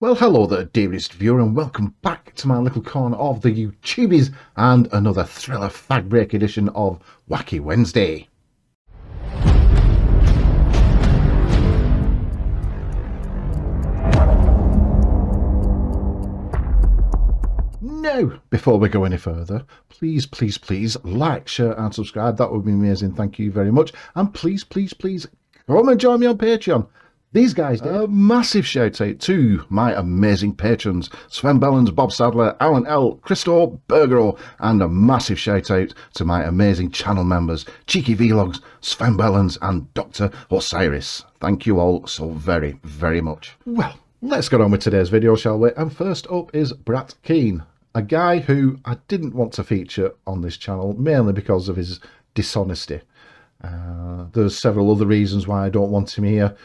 Well, hello there, dearest viewer, and welcome back to my little corner of the YouTubies and another thriller fag break edition of Wacky Wednesday. Now, before we go any further, please like, share and subscribe. That would be amazing. Thank you very much. And please come and join me on Patreon. These guys did. A massive shout out to my amazing patrons, Sven Bellens, Bob Sadler, Alan L, Christo, Bergero, and a massive shout out to my amazing channel members, Cheeky Vlogs, Sven Bellens, and Dr. Osiris. Thank you all so very much. Well, let's get on with today's video, shall we? And first up is Brat Keane, a guy who I didn't want to feature on this channel, mainly because of his dishonesty. There's several other reasons why I don't want him here.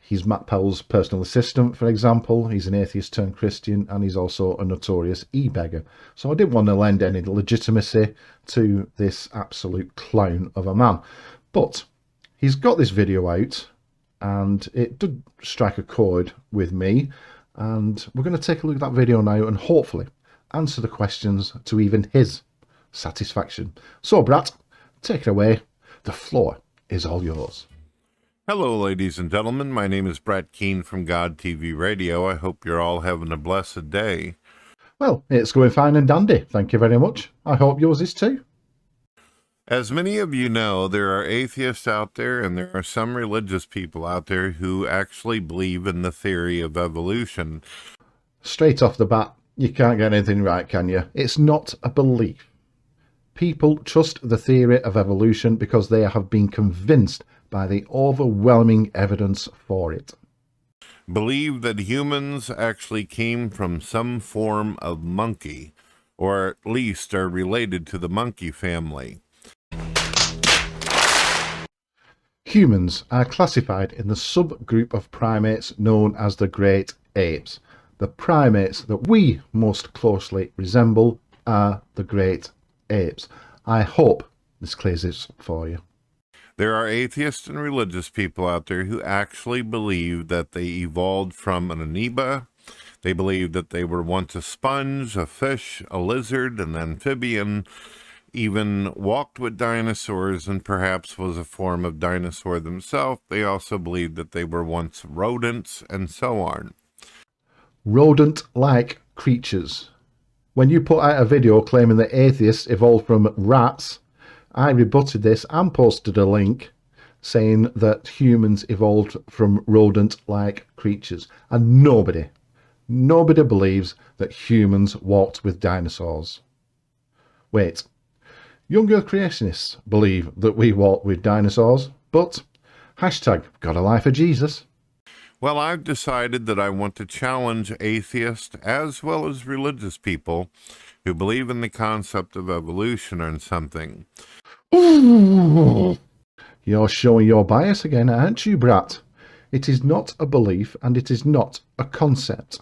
He's Matt Pell's personal assistant, for example. He's an atheist turned Christian, and he's also a notorious e-beggar. So I didn't want to lend any legitimacy to this absolute clown of a man. But he's got this video out, and it did strike a chord with me. And we're going to take a look at that video now and hopefully answer the questions to even his satisfaction. So, Brat, take it away. The floor is all yours. Hello, ladies and gentlemen. My name is Brat Keane from God TV Radio. I hope you're all having a blessed day. Well, it's going fine and dandy. Thank you very much. I hope yours is too. As many of you know, there are atheists out there, and there are some religious people out there who actually believe in the theory of evolution. Straight off the bat, you can't get anything right, can you? It's not a belief. People trust the theory of evolution because they have been convinced by the overwhelming evidence for it. Believe that humans actually came from some form of monkey, or at least are related to the monkey family. Humans are classified in the subgroup of primates known as the great apes. The primates that we most closely resemble are the great apes. I hope this clears this for you. There are atheists and religious people out there who actually believe that they evolved from an amoeba. They believe that they were once a sponge, a fish, a lizard, an amphibian, even walked with dinosaurs and perhaps was a form of dinosaur themselves. They also believe that they were once rodents and so on. Rodent-like creatures. When you put out a video claiming that atheists evolved from rats, I rebutted this and posted a link saying that humans evolved from rodent-like creatures. And nobody believes that humans walked with dinosaurs. Wait, younger creationists believe that we walked with dinosaurs, but hashtag got a life of Jesus. Well, I've decided that I want to challenge atheists as well as religious people who believe in the concept of evolution or something. Ooh, you're showing your bias again, aren't you, Brat? It is not a belief and it is not a concept.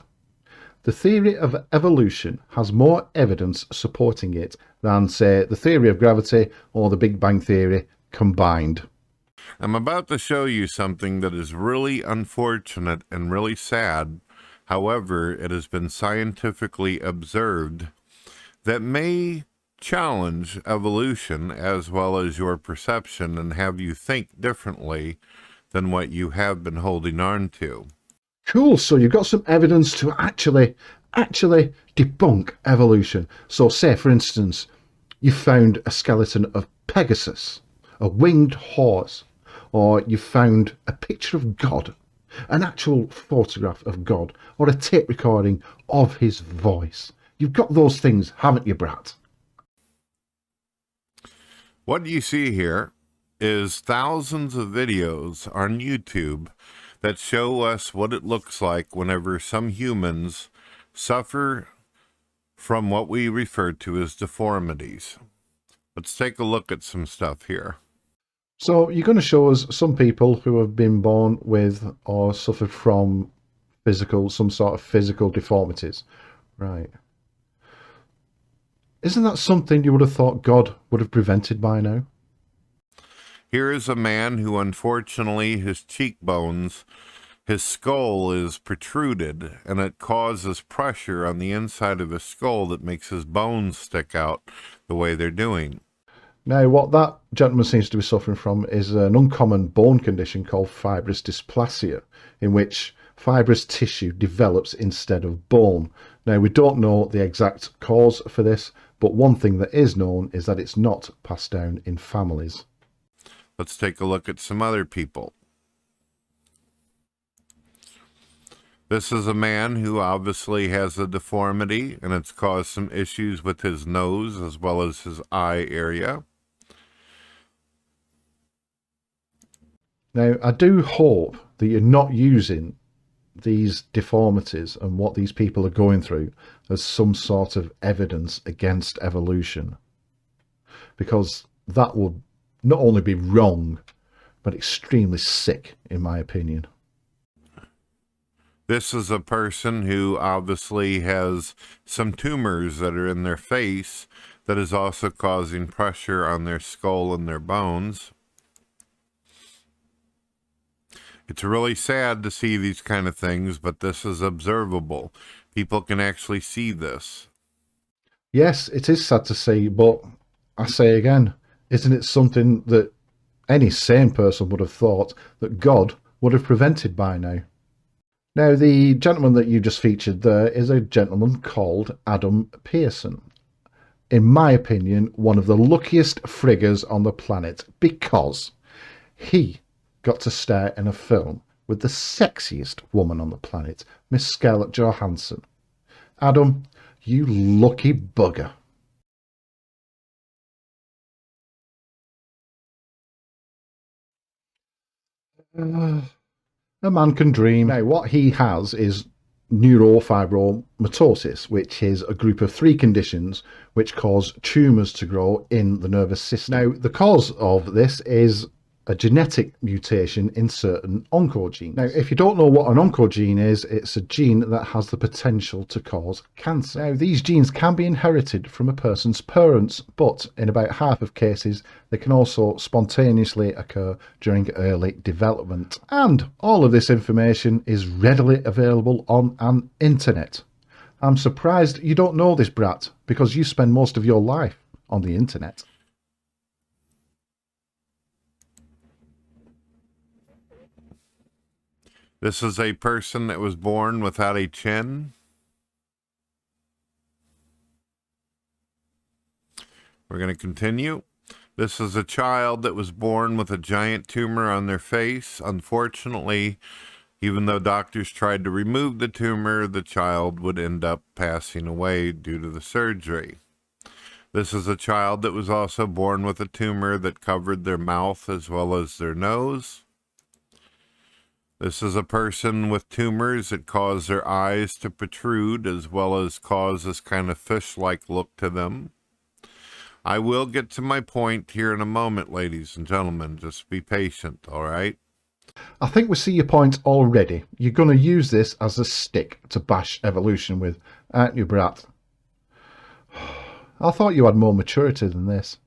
The theory of evolution has more evidence supporting it than, say, the theory of gravity or the Big Bang Theory combined. I'm about to show you something that is really unfortunate and really sad. However, it has been scientifically observed that may challenge evolution as well as your perception and have you think differently than what you have been holding on to. Cool, so you've got some evidence to actually debunk evolution. So say, for instance, you found a skeleton of Pegasus, a winged horse, or you found a picture of God, an actual photograph of God, or a tape recording of his voice. You've got those things, haven't you, Brat? What you see here is thousands of videos on YouTube that show us what it looks like whenever some humans suffer from what we refer to as deformities. Let's take a look at some stuff here. So you're going to show us some people who have been born with or suffered from some sort of physical deformities. Right. Isn't that something you would have thought God would have prevented by now? Here is a man who, unfortunately, his cheekbones his skull is protruded, and it causes pressure on the inside of his skull that makes his bones stick out the way they're doing. Now, what that gentleman seems to be suffering from is an uncommon bone condition called fibrous dysplasia, in which fibrous tissue develops instead of bone. Now, we don't know the exact cause for this, but one thing that is known is that it's not passed down in families. Let's take a look at some other people. This is a man who obviously has a deformity, and it's caused some issues with his nose as well as his eye area. Now, I do hope that you're not using these deformities and what these people are going through as some sort of evidence against evolution, because that would not only be wrong, but extremely sick, in my opinion. This is a person who obviously has some tumors that are in their face that is also causing pressure on their skull and their bones. It's really sad to see these kind of things, but this is observable. People can actually see this. Yes, it is sad to see, but I say again, isn't it something that any sane person would have thought that God would have prevented by now? Now, the gentleman that you just featured there is a gentleman called Adam Pearson. In my opinion, one of the luckiest friggers on the planet, because he got to star in a film with the sexiest woman on the planet, Miss Scarlett Johansson. Adam, you lucky bugger. A man can dream. Now, what he has is neurofibromatosis, which is a group of 3 conditions which cause tumours to grow in the nervous system. Now, the cause of this is a genetic mutation in certain oncogenes. Now, if you don't know what an oncogene is, it's a gene that has the potential to cause cancer. Now, these genes can be inherited from a person's parents, but in about half of cases, they can also spontaneously occur during early development. And all of this information is readily available on an internet. I'm surprised you don't know this, brat, because you spend most of your life on the internet. This is a person that was born without a chin. We're going to continue. This is a child that was born with a giant tumor on their face. Unfortunately, even though doctors tried to remove the tumor, the child would end up passing away due to the surgery. This is a child that was also born with a tumor that covered their mouth as well as their nose. This is a person with tumors that cause their eyes to protrude as well as cause this kind of fish-like look to them. I will get to my point here in a moment, ladies and gentlemen. Just be patient, all right? I think we see your point already. You're going to use this as a stick to bash evolution with, aren't you, brat? I thought you had more maturity than this.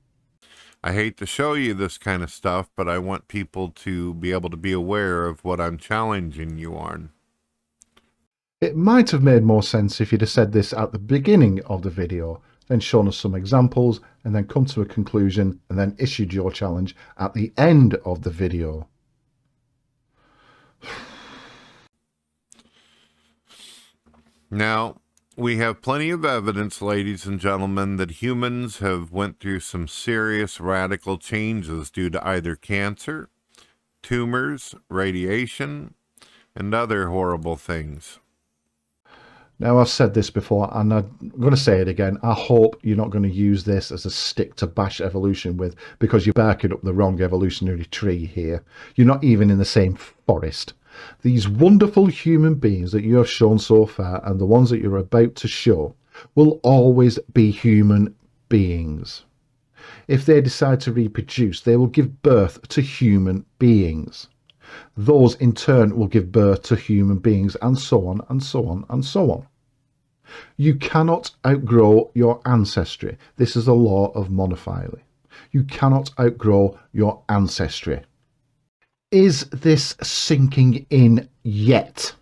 I hate to show you this kind of stuff, but I want people to be able to be aware of what I'm challenging you on. It might have made more sense if you'd have said this at the beginning of the video, then shown us some examples, and then come to a conclusion, and then issued your challenge at the end of the video. Now, we have plenty of evidence, ladies and gentlemen, that humans have went through some serious radical changes due to either cancer, tumors, radiation, and other horrible things. Now, I've said this before, and I'm going to say it again. I hope you're not going to use this as a stick to bash evolution with, because you're barking up the wrong evolutionary tree here. You're not even in the same forest. These wonderful human beings that you have shown so far, and the ones that you're about to show, will always be human beings. If they decide to reproduce, they will give birth to human beings. Those in turn will give birth to human beings, and so on and so on and so on. You cannot outgrow your ancestry. This is a law of monophyly. You cannot outgrow your ancestry. Is this sinking in yet?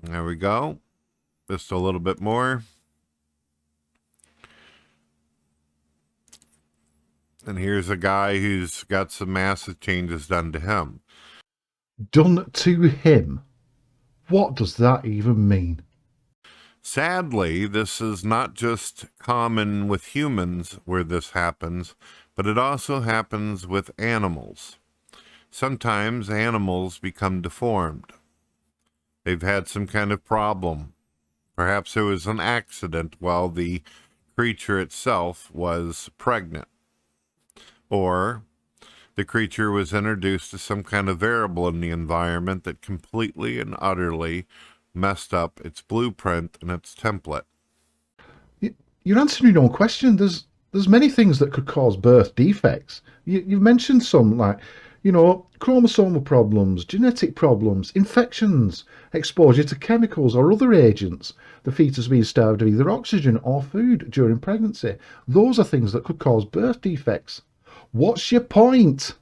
There we go. Just a little bit more. And here's a guy who's got some massive changes done to him. Done to him? What does that even mean? Sadly, this is not just common with humans where this happens, but it also happens with animals. Sometimes animals become deformed. They've had some kind of problem. Perhaps there was an accident while the creature itself was pregnant. Or the creature was introduced to some kind of variable in the environment that completely and utterly messed up its blueprint and its template. You're answering your own question. There's many things that could cause birth defects. You've mentioned some, like, chromosomal problems, genetic problems, infections, exposure to chemicals or other agents, the fetus being starved of either oxygen or food during pregnancy. Those are things that could cause birth defects. What's your point?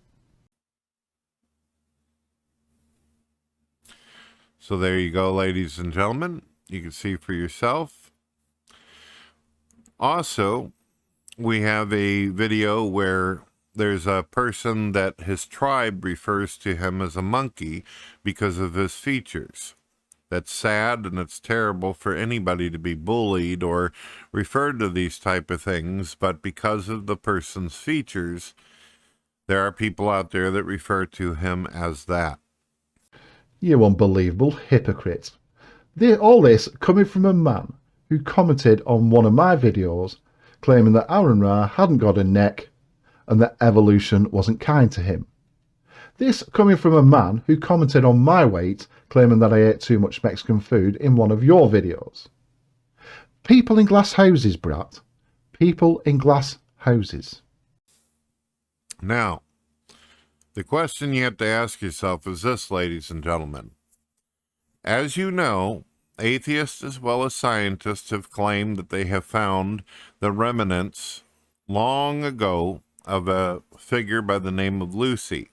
So there you go, ladies and gentlemen. You can see for yourself. Also, we have a video where there's a person that his tribe refers to him as a monkey because of his features. That's sad, and it's terrible for anybody to be bullied or referred to these type of things, but because of the person's features, there are people out there that refer to him as that. You unbelievable hypocrite. All this coming from a man who commented on one of my videos claiming that Aaron Ra hadn't got a neck and that evolution wasn't kind to him. This coming from a man who commented on my weight, claiming that I ate too much Mexican food in one of your videos. People in glass houses, Brat. People in glass houses. Now, the question you have to ask yourself is this, ladies and gentlemen. As you know, atheists as well as scientists have claimed that they have found the remnants long ago of a figure by the name of Lucy.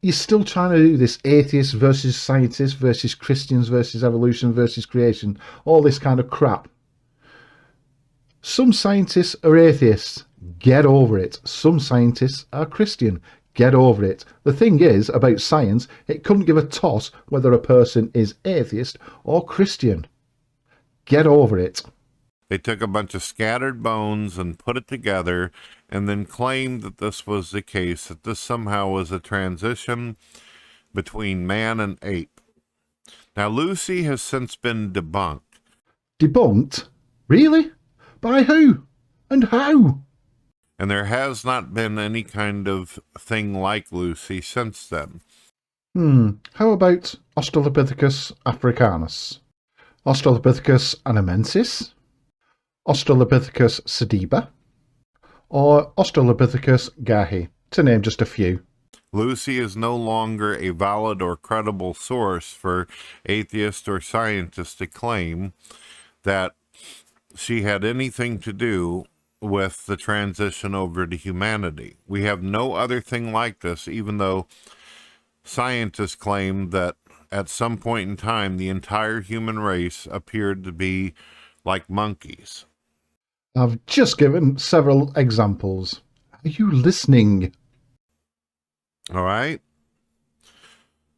You're still trying to do this atheists versus scientists versus Christians versus evolution versus creation, all this kind of crap. Some scientists are atheists. Get over it. Some scientists are Christian. Get over it. The thing is, about science, it couldn't give a toss whether a person is atheist or Christian. Get over it. They took a bunch of scattered bones and put it together and then claimed that this was the case, that this somehow was a transition between man and ape. Now, Lucy has since been debunked. Debunked? Really? By who? And how? And there has not been any kind of thing like Lucy since then. How about Australopithecus africanus? Australopithecus anamensis? Australopithecus sediba? Or Australopithecus gahi, to name just a few. Lucy is no longer a valid or credible source for atheists or scientists to claim that she had anything to do with the transition over to humanity. We have no other thing like this, even though scientists claim that at some point in time the entire human race appeared to be like monkeys. I've just given several examples. Are you listening? All right.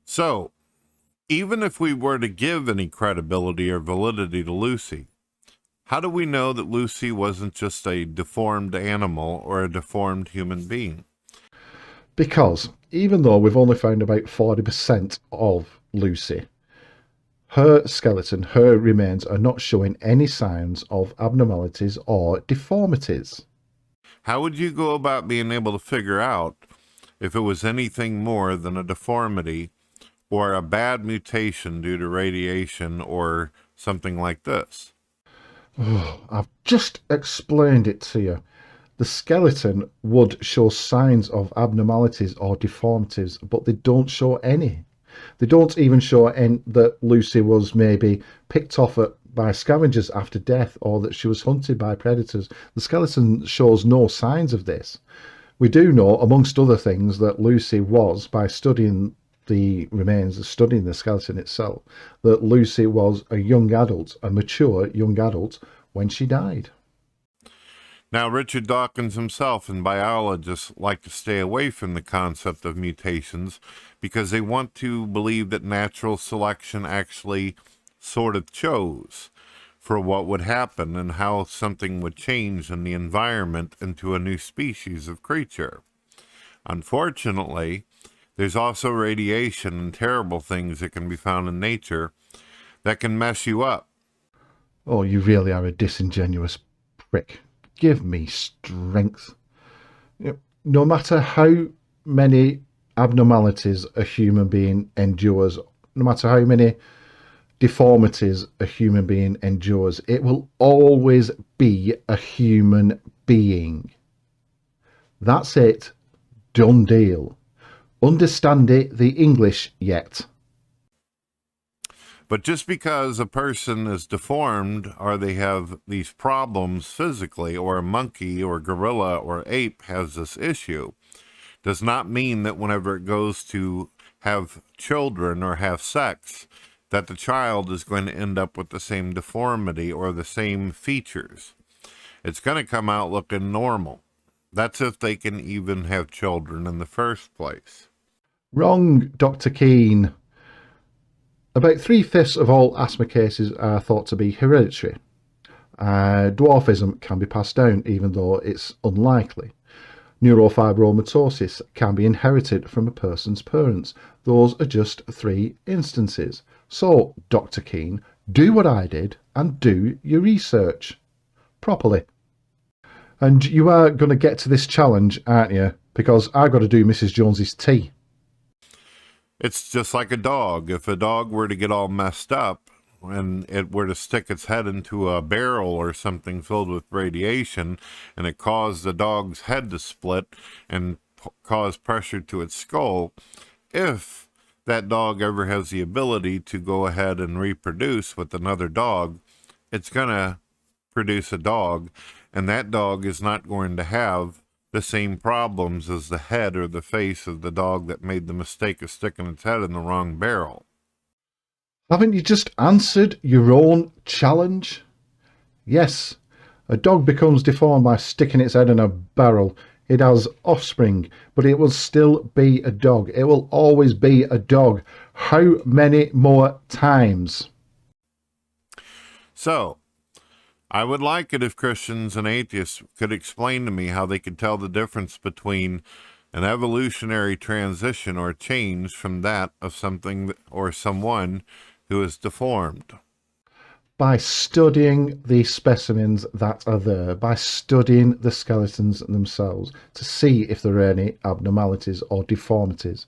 So, even if we were to give any credibility or validity to Lucy, how do we know that Lucy wasn't just a deformed animal or a deformed human being? Because even though we've only found about 40% of Lucy, her skeleton, her remains are not showing any signs of abnormalities or deformities. How would you go about being able to figure out if it was anything more than a deformity or a bad mutation due to radiation or something like this? I've just explained it to you. The skeleton would show signs of abnormalities or deformities, but they don't show any. They don't even show that Lucy was maybe picked off at by scavengers after death, or that she was hunted by predators. The skeleton shows no signs of this. We do know, amongst other things, that Lucy was, by studying the remains, studying the skeleton itself, that Lucy was a young adult, a mature young adult, when she died. Now, Richard Dawkins himself and biologists like to stay away from the concept of mutations because they want to believe that natural selection actually sort of chose for what would happen and how something would change in the environment into a new species of creature. Unfortunately, there's also radiation and terrible things that can be found in nature that can mess you up. Oh, you really are a disingenuous prick. Give me strength. No matter how many abnormalities a human being endures, no matter how many deformities a human being endures, it will always be a human being. That's it. Done deal. Understand it, the English yet? But just because a person is deformed or they have these problems physically, or a monkey or gorilla or ape has this issue, does not mean that whenever it goes to have children or have sex, that the child is going to end up with the same deformity or the same features. It's going to come out looking normal. That's if they can even have children in the first place. Wrong, Dr. Keane. About 3/5 of all asthma cases are thought to be hereditary. Dwarfism can be passed down, even though it's unlikely. Neurofibromatosis can be inherited from a person's parents. Those are just 3 instances. So, Dr. Keane, do what I did and do your research properly. And you are going to get to this challenge, aren't you? Because I've got to do Mrs. Jones's tea. It's just like a dog. If a dog were to get all messed up and it were to stick its head into a barrel or something filled with radiation, and it caused the dog's head to split and cause pressure to its skull, if that dog ever has the ability to go ahead and reproduce with another dog, it's going to produce a dog, and that dog is not going to have the same problems as the head or the face of the dog that made the mistake of sticking its head in the wrong barrel. Haven't you just answered your own challenge? Yes, a dog becomes deformed by sticking its head in a barrel. It has offspring, but it will still be a dog. It will always be a dog. How many more times? So, I would like it if Christians and atheists could explain to me how they could tell the difference between an evolutionary transition or change from that of something or someone who is deformed. By studying the specimens that are there, by studying the skeletons themselves to see if there are any abnormalities or deformities.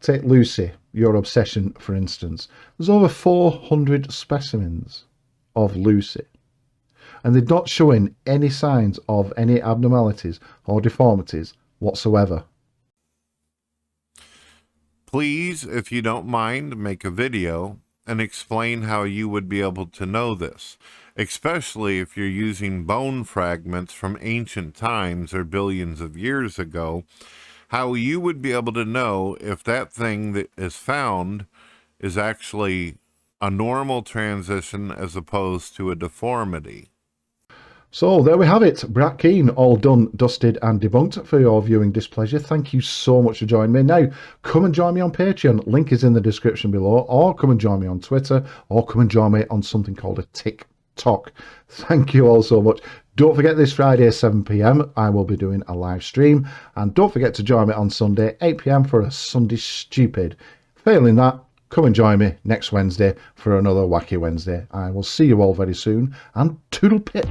Take Lucy, your obsession, for instance. There's over 400 specimens of Lucy, and they're not showing any signs of any abnormalities or deformities whatsoever. Please, if you don't mind, make a video and explain how you would be able to know this, especially if you're using bone fragments from ancient times or billions of years ago, how you would be able to know if that thing that is found is actually a normal transition as opposed to a deformity. So there we have it. Brat Keane, all done, dusted and debunked for your viewing displeasure. Thank you so much for joining me. Now, come and join me on Patreon. Link is in the description below. Or come and join me on Twitter. Or come and join me on something called a TikTok. Thank you all so much. Don't forget this Friday, 7 p.m, I will be doing a live stream. And don't forget to join me on Sunday, 8 p.m, for a Sunday Stupid. Failing that, come and join me next Wednesday for another Wacky Wednesday. I will see you all very soon. And toodle pip.